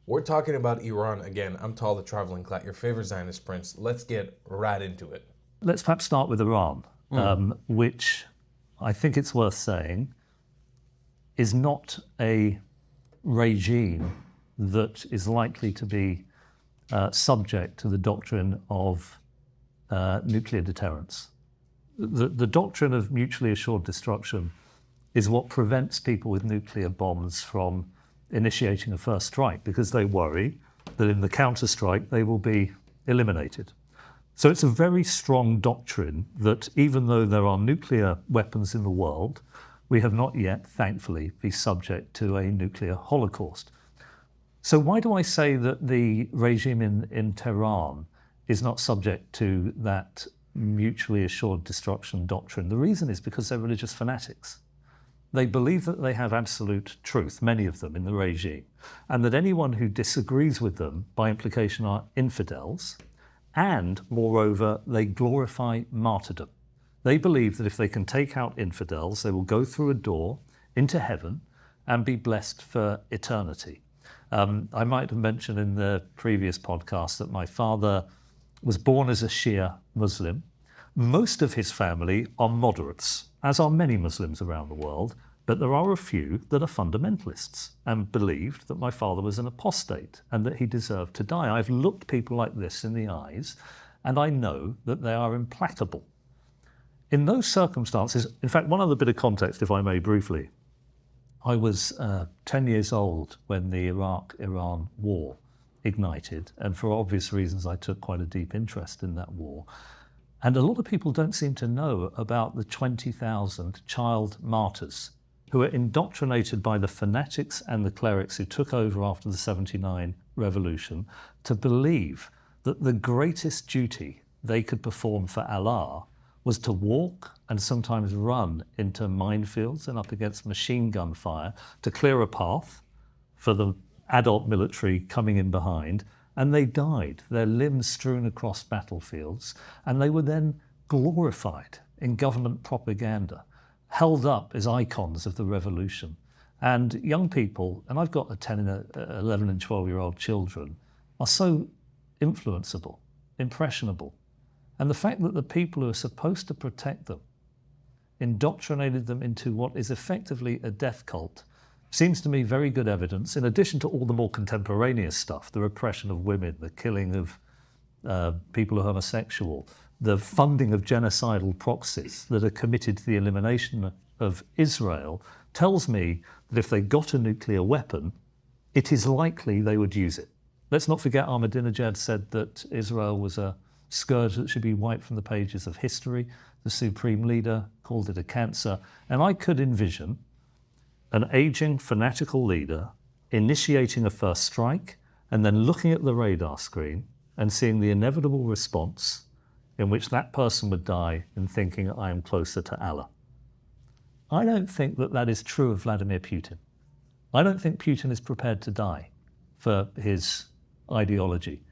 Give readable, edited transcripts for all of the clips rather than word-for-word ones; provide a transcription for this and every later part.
We're talking about Iran again. I'm Tal, the Traveling Clat, your favorite Zionist prince. Let's get right into it. Let's perhaps start with Iran, which I think it's worth saying is not a regime that is likely to be subject to the doctrine of nuclear deterrence. The doctrine of mutually assured destruction is what prevents people with nuclear bombs from initiating a first strike, because they worry that in the counter-strike they will be eliminated. So it's a very strong doctrine that even though there are nuclear weapons in the world, we have not yet, thankfully, been subject to a nuclear holocaust. So why do I say that the regime in Tehran is not subject to that mutually assured destruction doctrine? The reason is because they're religious fanatics. They believe that they have absolute truth, many of them in the regime, and that anyone who disagrees with them, by implication, are infidels, and moreover, they glorify martyrdom. They believe that if they can take out infidels, they will go through a door into heaven and be blessed for eternity. I might have mentioned in the previous podcast that my father was born as a Shia Muslim. Most of his family are moderates, as are many Muslims around the world, but there are a few that are fundamentalists and believed that my father was an apostate and that he deserved to die. I've looked people like this in the eyes and I know that they are implacable. In those circumstances, in fact, one other bit of context, if I may briefly, I was 10 years old when the Iraq-Iran war ignited, and for obvious reasons I took quite a deep interest in that war. And a lot of people don't seem to know about the 20,000 child martyrs who were indoctrinated by the fanatics and the clerics who took over after the 79 revolution to believe that the greatest duty they could perform for Allah was to walk and sometimes run into minefields and up against machine gun fire to clear a path for the adult military coming in behind, and they died, their limbs strewn across battlefields, and they were then glorified in government propaganda, held up as icons of the revolution. And young people, and I've got 10 and 11 and 12-year-old children, are so influenceable, impressionable. And the fact that the people who are supposed to protect them indoctrinated them into what is effectively a death cult seems to me very good evidence, in addition to all the more contemporaneous stuff, the repression of women, the killing of people who are homosexual, the funding of genocidal proxies that are committed to the elimination of Israel, tells me that if they got a nuclear weapon, it is likely they would use it. Let's not forget Ahmadinejad said that Israel was a scourge that should be wiped from the pages of history. The supreme leader called it a cancer. And I could envision an aging, fanatical leader initiating a first strike and then looking at the radar screen and seeing the inevitable response in which that person would die and thinking, I am closer to Allah. I don't think that that is true of Vladimir Putin. I don't think Putin is prepared to die for his ideology.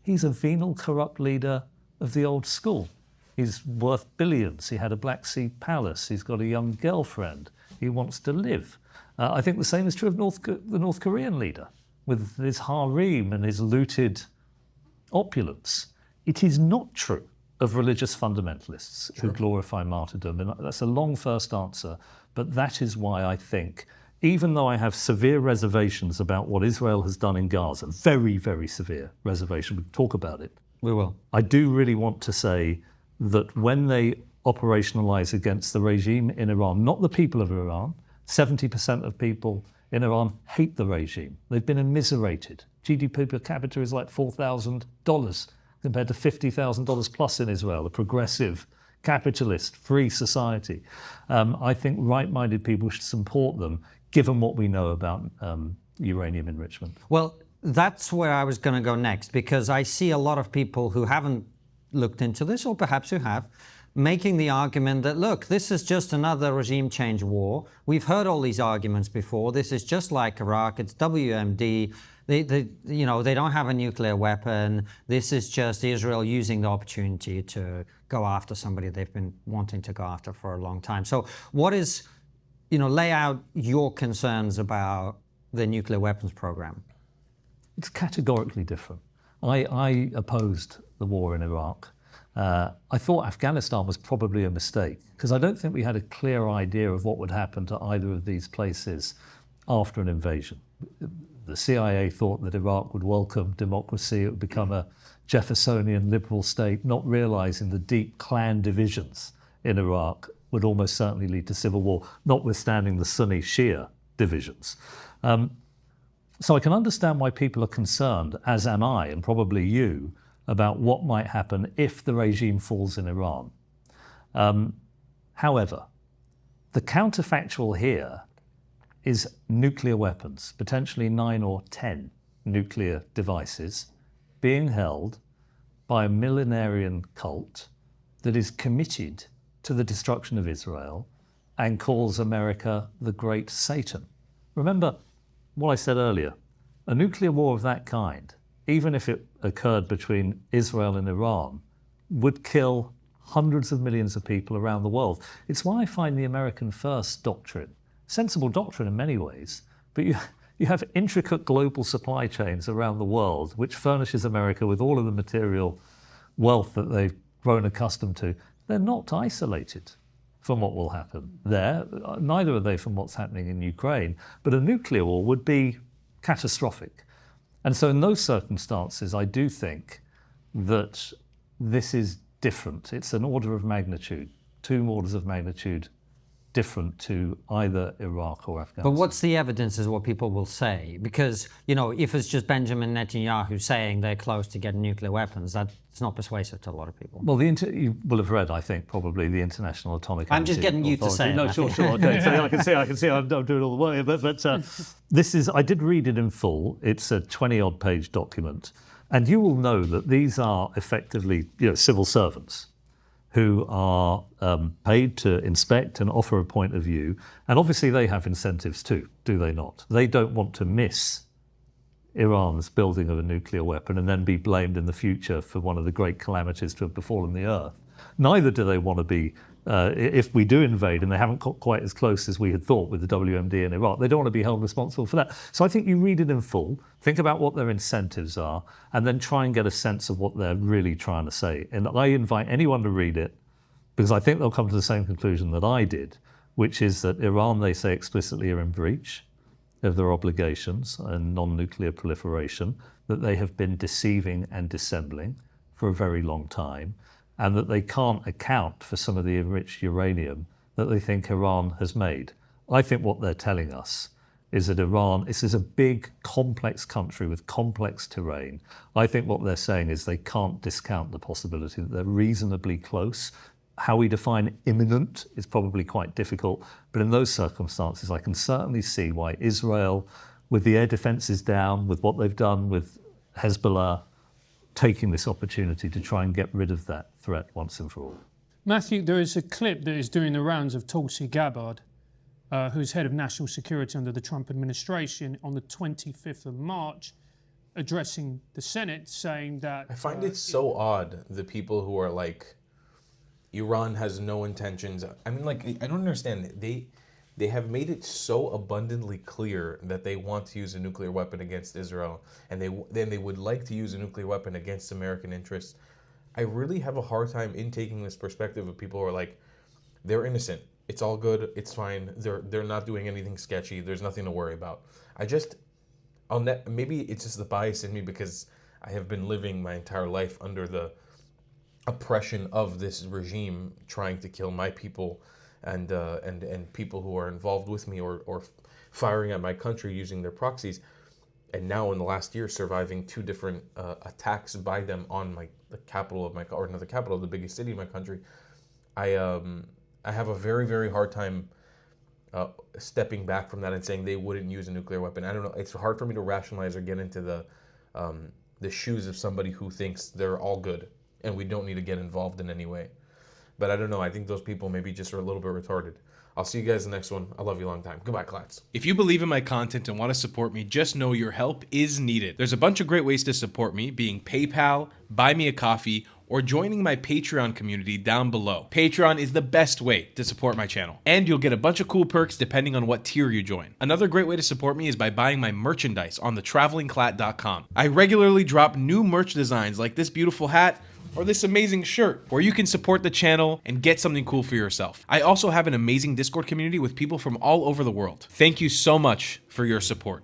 He's a venal, corrupt leader of the old school. He's worth billions. He had a Black Sea palace. He's got a young girlfriend. He wants to live. I think the same is true of the North Korean leader, with his harem and his looted opulence. It is not true of religious fundamentalists who glorify martyrdom. And that's a long first answer, but that is why I think, even though I have severe reservations about what Israel has done in Gaza, very, very severe reservation, we can talk about it. We will. I do really want to say that when they operationalize against the regime in Iran, not the people of Iran, 70% of people in Iran hate the regime. They've been immiserated. GDP per capita is like $4,000 compared to $50,000 plus in Israel, a progressive, capitalist, free society. I think right-minded people should support them, given what we know about uranium enrichment. Well, that's where I was going to go next, because I see a lot of people who haven't looked into this, or perhaps who have, making the argument that, look, this is just another regime change war. We've heard all these arguments before. This is just like Iraq. It's WMD. They don't have a nuclear weapon. This is just Israel using the opportunity to go after somebody they've been wanting to go after for a long time. So what is, lay out your concerns about the nuclear weapons program. It's categorically different. I opposed the war in Iraq. I thought Afghanistan was probably a mistake because I don't think we had a clear idea of what would happen to either of these places after an invasion. The CIA thought that Iraq would welcome democracy, it would become a Jeffersonian liberal state, not realizing the deep clan divisions in Iraq would almost certainly lead to civil war, notwithstanding the Sunni Shia divisions. So I can understand why people are concerned, as am I, and probably you, about what might happen if the regime falls in Iran. However, the counterfactual here is nuclear weapons, potentially 9 or 10 nuclear devices being held by a millenarian cult that is committed to the destruction of Israel and calls America the Great Satan. Remember what I said earlier, a nuclear war of that kind, even if it occurred between Israel and Iran, would kill hundreds of millions of people around the world. It's why I find the American First doctrine, sensible doctrine in many ways, but you have intricate global supply chains around the world, which furnishes America with all of the material wealth that they've grown accustomed to. They're not isolated from what will happen there. Neither are they from what's happening in Ukraine. But a nuclear war would be catastrophic. And so in those circumstances, I do think that this is different. It's an order of magnitude, 2 orders of magnitude different to either Iraq or Afghanistan. But what's the evidence is what people will say. Because, you know, if it's just Benjamin Netanyahu saying they're close to getting nuclear weapons, that's not persuasive to a lot of people. Well, you will have read, I think, probably the International Atomic Energy I'm just getting you to say it. No, sure, okay. So I can see I'm doing all the work. But this is, I did read it in full. It's a 20-odd page document. And you will know that these are effectively, civil servants who are paid to inspect and offer a point of view. And obviously they have incentives too, do they not? They don't want to miss Iran's building of a nuclear weapon and then be blamed in the future for one of the great calamities to have befallen the earth. Neither do they want to be, if we do invade and they haven't got quite as close as we had thought with the WMD in Iraq, they don't want to be held responsible for that. So I think you read it in full, think about what their incentives are, and then try and get a sense of what they're really trying to say. And I invite anyone to read it, because I think they'll come to the same conclusion that I did, which is that Iran, they say explicitly, are in breach of their obligations and non-nuclear proliferation, that they have been deceiving and dissembling for a very long time, and that they can't account for some of the enriched uranium that they think Iran has made. I think what they're telling us is that Iran, this is a big, complex country with complex terrain. I think what they're saying is they can't discount the possibility that they're reasonably close. How we define imminent is probably quite difficult, but in those circumstances, I can certainly see why Israel, with the air defenses down, with what they've done with Hezbollah, taking this opportunity to try and get rid of that threat once and for all. Mathew, there is a clip that is doing the rounds of Tulsi Gabbard, who's head of national security under the Trump administration, on the 25th of March, addressing the Senate, saying that... I find it so odd, the people who are like, Iran has no intentions. I mean, like, I don't understand. They have made it so abundantly clear that they want to use a nuclear weapon against Israel, and then they would like to use a nuclear weapon against American interests. I really have a hard time in taking this perspective of people who are like, they're innocent. It's all good. It's fine. They're not doing anything sketchy. There's nothing to worry about. Maybe it's just the bias in me because I have been living my entire life under the oppression of this regime trying to kill my people and people who are involved with me or firing at my country using their proxies. And now in the last year, surviving 2 different attacks by them on the capital of the biggest city of my country, I have a very, very hard time stepping back from that and saying they wouldn't use a nuclear weapon. I don't know. It's hard for me to rationalize or get into the shoes of somebody who thinks they're all good and we don't need to get involved in any way. But I don't know. I think those people maybe just are a little bit retarded. I'll see you guys in the next one. I love you a long time. Goodbye, Klats. If you believe in my content and want to support me, just know your help is needed. There's a bunch of great ways to support me, being PayPal, Buy Me a Coffee, or joining my Patreon community down below. Patreon is the best way to support my channel, and you'll get a bunch of cool perks depending on what tier you join. Another great way to support me is by buying my merchandise on thetravelingclat.com. I regularly drop new merch designs like this beautiful hat or this amazing shirt, where you can support the channel and get something cool for yourself. I also have an amazing Discord community with people from all over the world. Thank you so much for your support.